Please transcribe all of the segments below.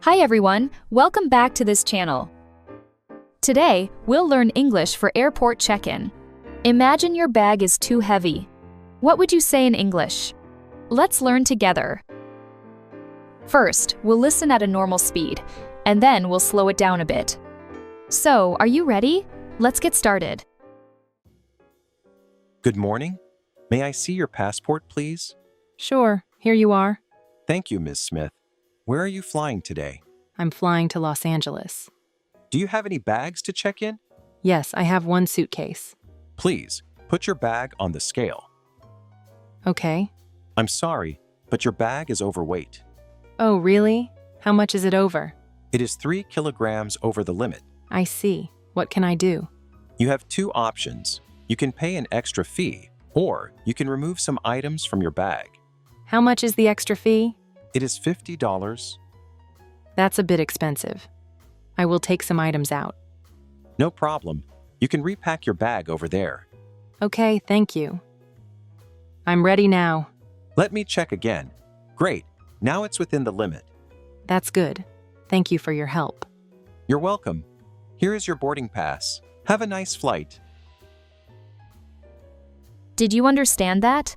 Hi everyone, welcome back to this channel. Today, we'll learn English for airport check-in. Imagine your bag is too heavy. What would you say in English? Let's learn together. First, we'll listen at a normal speed, and then we'll slow it down a bit. So, are you ready? Let's get started. Good morning. May I see your passport, please? Sure, here you are. Thank you, Ms. Smith. Where are you flying today? I'm flying to Los Angeles. Do you have any bags to check in? Yes, I have one suitcase. Please, put your bag on the scale. Okay. I'm sorry, but your bag is overweight. Oh, really? How much is it over? It is 3 kilograms over the limit. I see. What can I do? You have two options. You can pay an extra fee, or you can remove some items from your bag. How much is the extra fee? It is $50. That's a bit expensive. I will take some items out. No problem. You can repack your bag over there. Okay, thank you. I'm ready now. Let me check again. Great. Now it's within the limit. That's good. Thank you for your help. You're welcome. Here is your boarding pass. Have a nice flight. Did you understand that?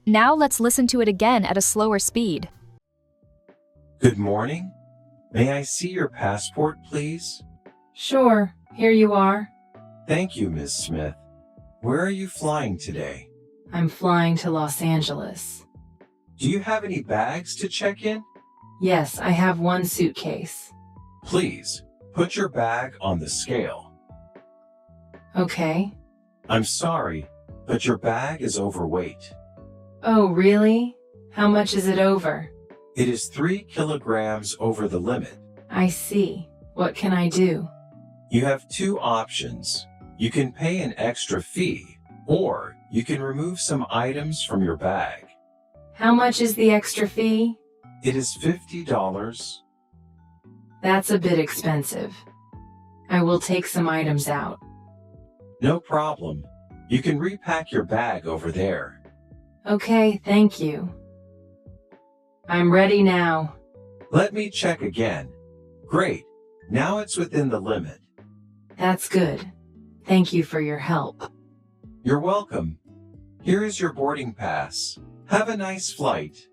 Now let's listen to it again at a slower speed. Good morning. May I see your passport, please? Sure, here you are. Thank you, Ms. Smith. Where are you flying today? I'm flying to Los Angeles. Do you have any bags to check in? Yes, I have one suitcase. Please, put your bag on the scale. Okay. I'm sorry, but your bag is overweight. Oh, really? How much is it over? It is 3 kilograms over the limit. I see. What can I do? You have two options. You can pay an extra fee, or you can remove some items from your bag. How much is the extra fee? It is $50. That's a bit expensive. I will take some items out. No problem. You can repack your bag over there. Okay, thank you. I'm ready now. Let me check again. Great. Now it's within the limit. That's good. Thank you for your help. You're welcome. Here is your boarding pass. Have a nice flight.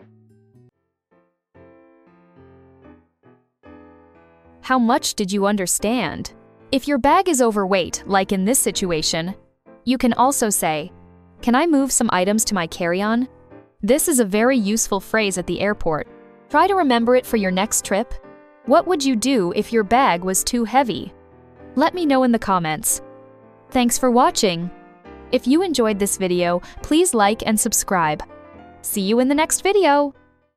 How much did you understand? If your bag is overweight, like in this situation, you can also say, "Can I move some items to my carry-on?" This is a very useful phrase at the airport. Try to remember it for your next trip. What would you do if your bag was too heavy? Let me know in the comments. Thanks for watching. If you enjoyed this video, please like and subscribe. See you in the next video.